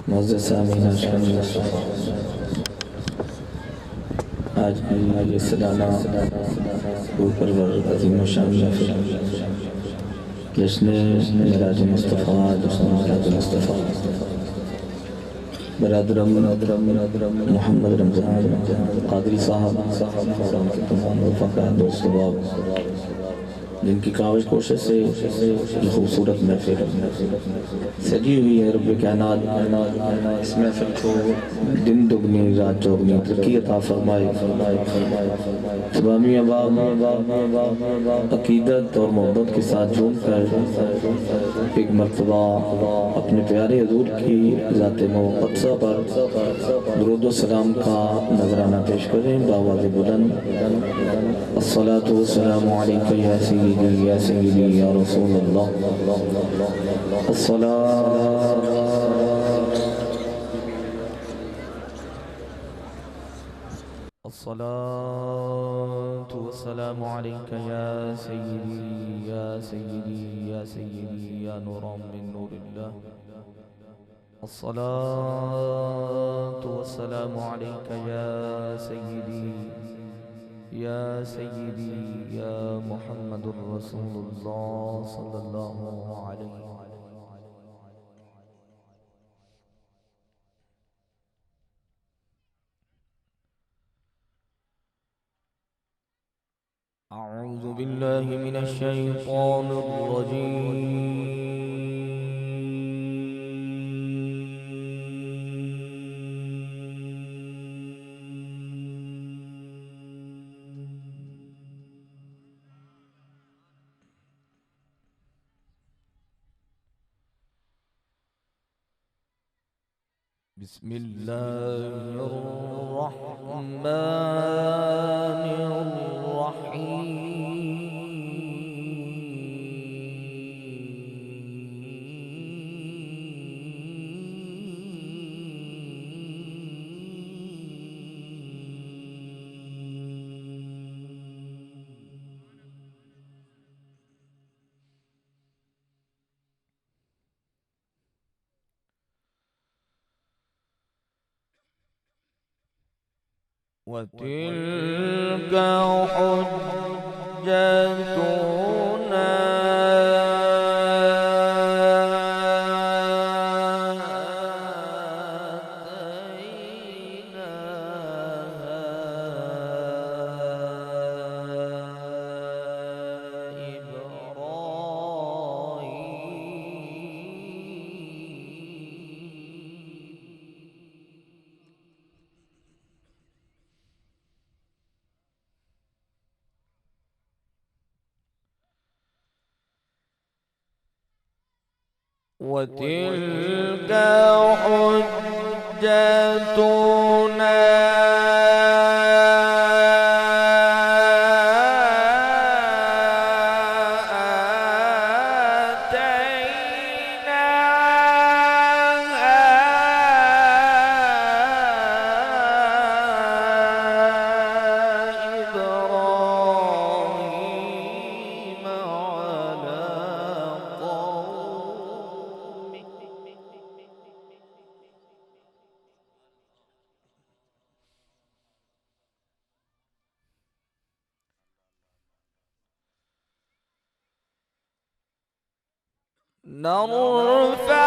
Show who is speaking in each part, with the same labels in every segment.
Speaker 1: मुअज़्ज़ज़ सामीन अशरफ मुस्तफ़ा, आज ये सलाना परवर अज़ीम शान महफ़िल जश्न मिलाद मुस्तफ़ा, जश्न मिलाद मुस्तफ़ा बरादरम मोहम्मद रमज़ान कादरी साहब और उनके तमाम रफ़ाक़ा दोस्त अहबाब जिनकी काविश कोशिश से ये खूबसूरत महफिल सजी हुई है। रब्बे कायनात इस महफिल को दिन दुगनी रात चौगनी तरक्की अता फरमाए। तमामी अहबाब अक़ीदत और मोहब्बत के साथ जुड़कर एक मरतबा अपने प्यारे हुज़ूर की ज़ात मुक़द्दसा पर दुरूद व सलाम का नजराना पेश करें बावाज़ बुलंद। अस्सलातु वस्सलामु अलैका या सय्यदी या रसूलल्लाह। अस्सलातु वस्सलामु अलैका या सय्यदी या नूरम मिन नूरिल्लाह। अस्सलातु वस्सलामु अलैका या सय्यदी या मुहम्मदुर रसूलुल्लाह सल्लल्लाहु अलैहि वसल्लम। अऊज़ु बिल्लाहि मिनश शैतानिर रजीम। बिस्मिल्लाहिर्रहमानिर्रहीम। वतिल्क हुज्जतुना وتلك حجتنا نرفع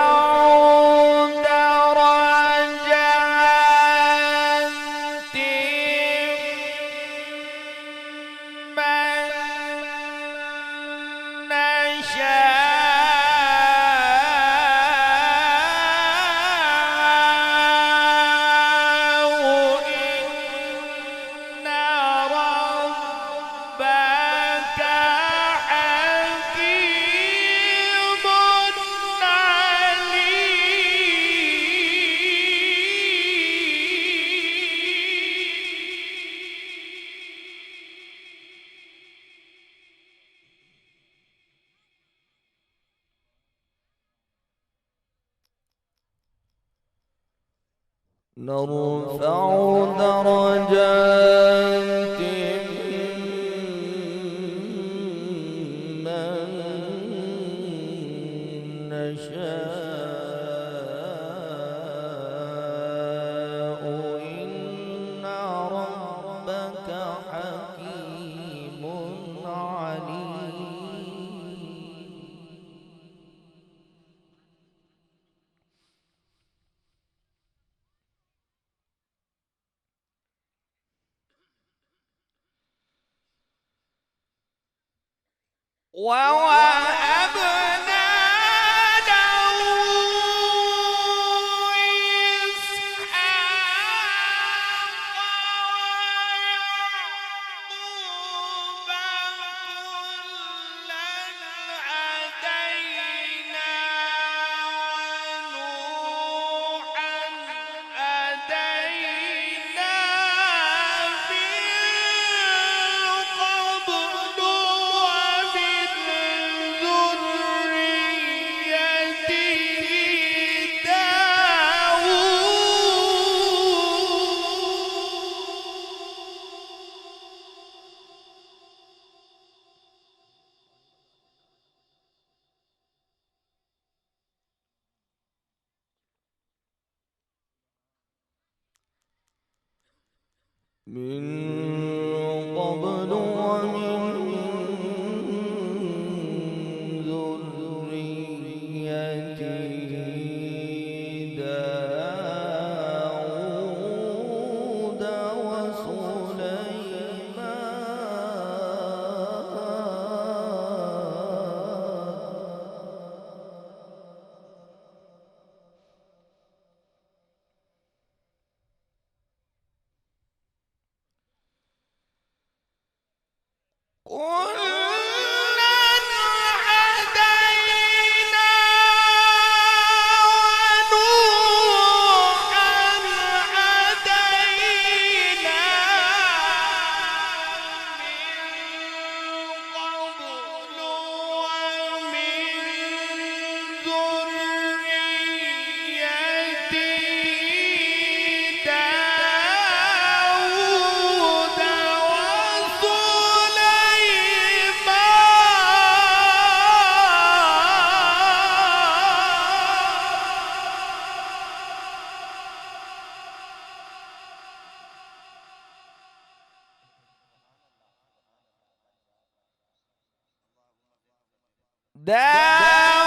Speaker 1: درجات من نشاء إن ربك حكيم نرفع درجات من نشاء
Speaker 2: ووهبنا له من قبل ومن ذريته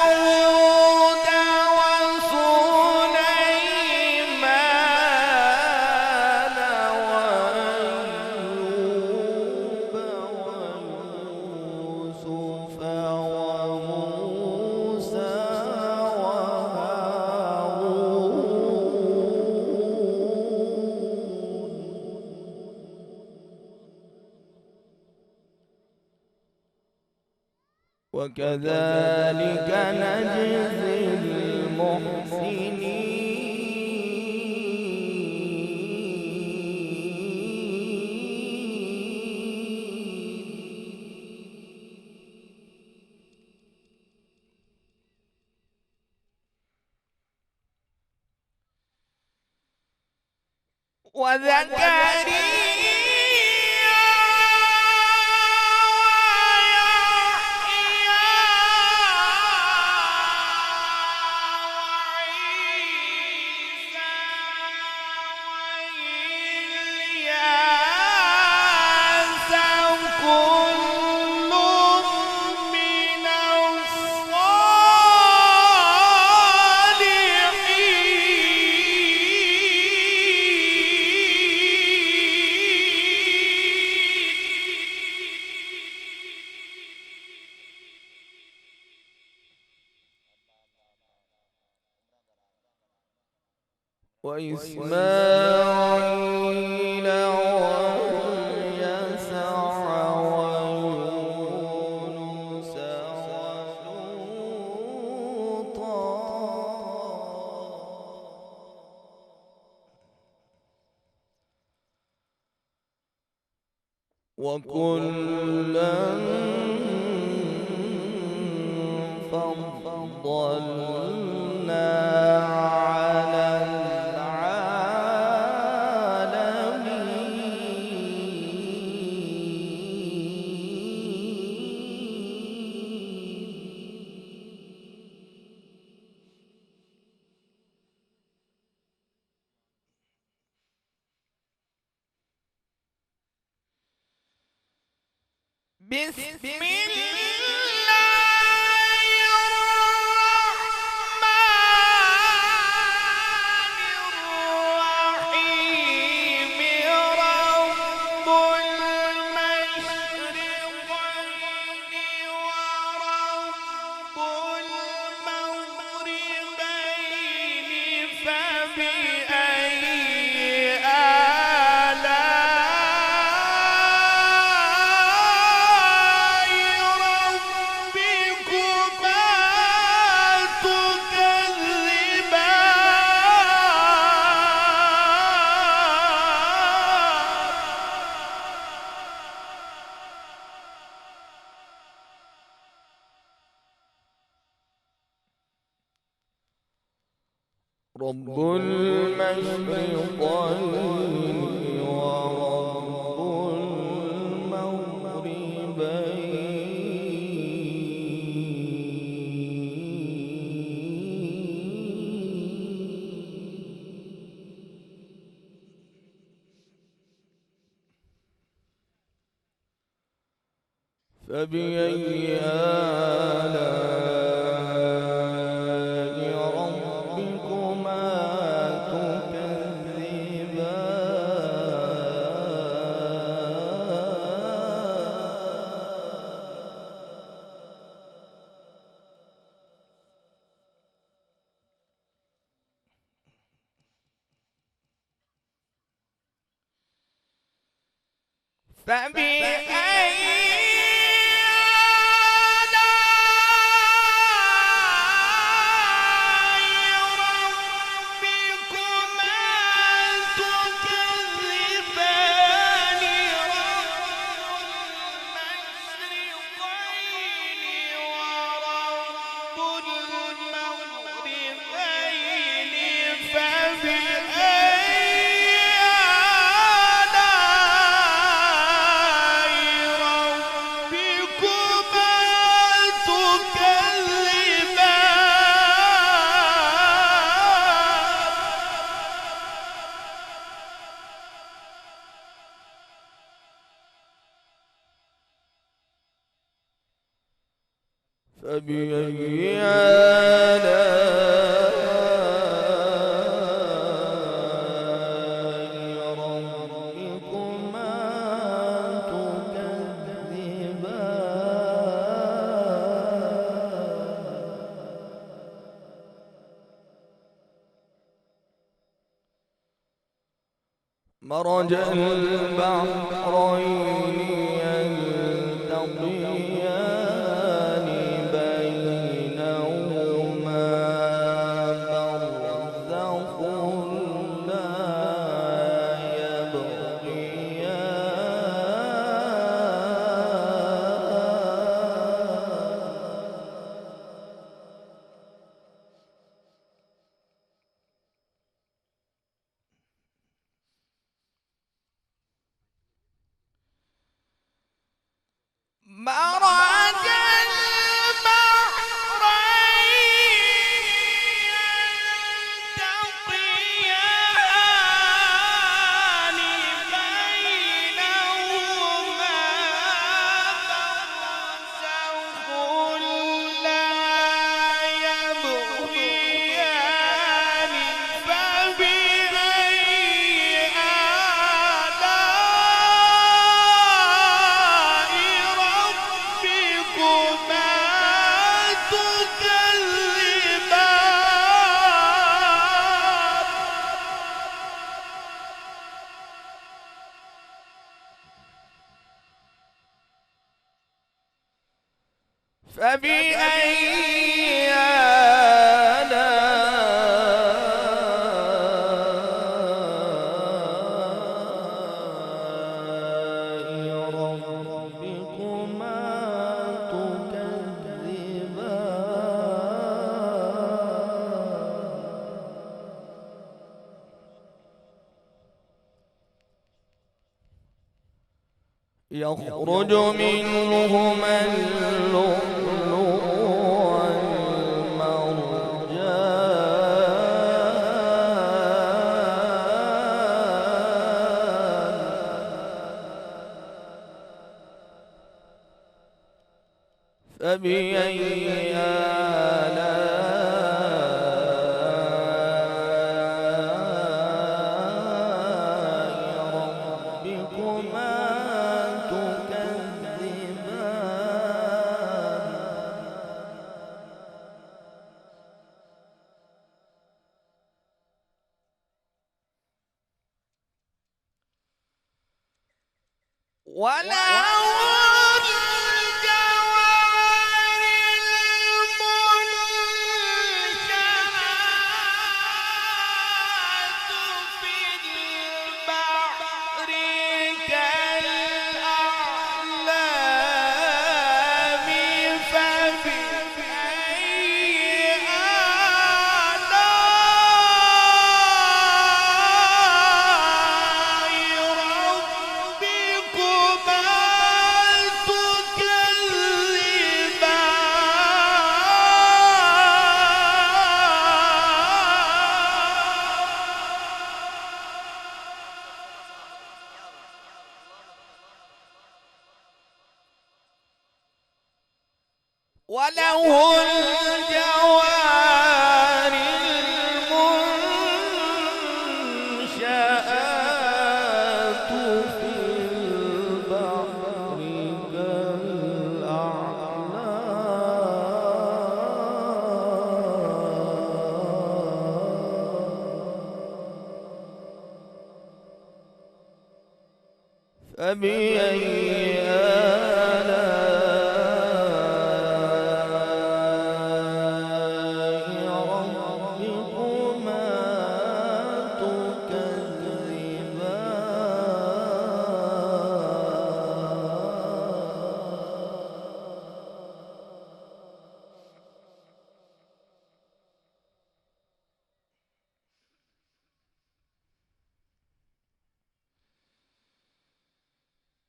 Speaker 2: داود وسليمان وأيوب ويوسف وموسى وكذلك نجزي المحسنين وزكريا وإسماعيل واليسع ويونس ولوطا وكلا فضلنا على بسم الله الرحمن الرحيم رب المشرقين رب المشرقين ورب المغربين فبأي آلاء ربكما تكذبان فبأي فبأي آلاء ربكما تكذبان مرج البحرين يلتقيان بينهما برزخ لا يبغيان مرج البحرين يلتقيان بينهما برزخ لا يبغيان فبأي آلاء ربكما تكذبان يخرج منهما اللؤلؤ والمرجان فبأي آلاء ربكما تكذبان وله الجوار المنشآت في البحر كالأعلام فبأي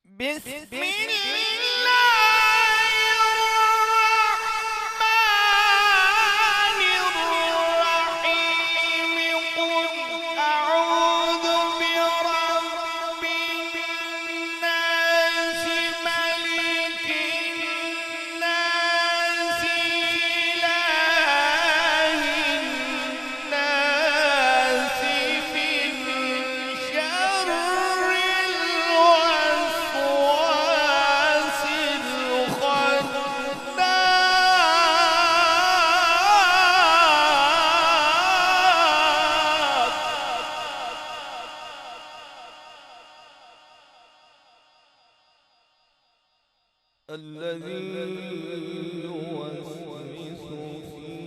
Speaker 2: بسم الله الرحمن الرحيم قل أعوذ برب الناس ملك الناس إله الناس من شر الوسواس الذي يوسوس في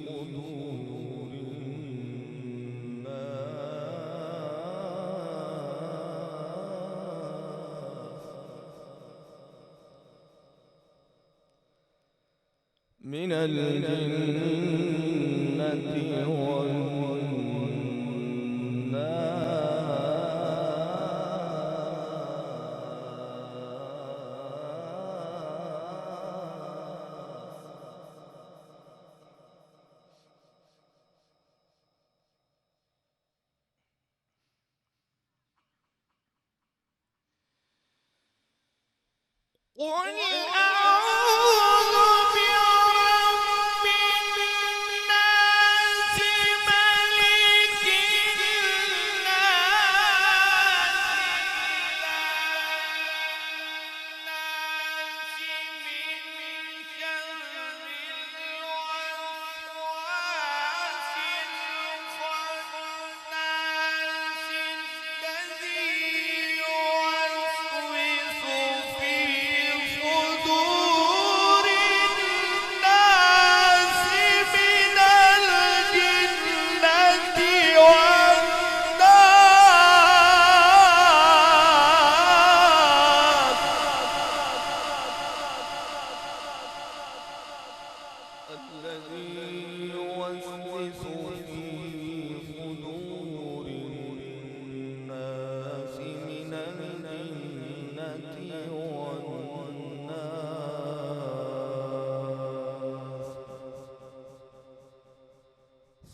Speaker 2: صدور الناس من الجنة قل أعوذ برب الناس ملك الناس من شر الوسواس الخناس الذي يوسوس في صدور الناس من الجنة والناس الذي يوسوس في صدور الناس من الجنة والناس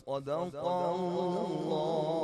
Speaker 2: صدق الله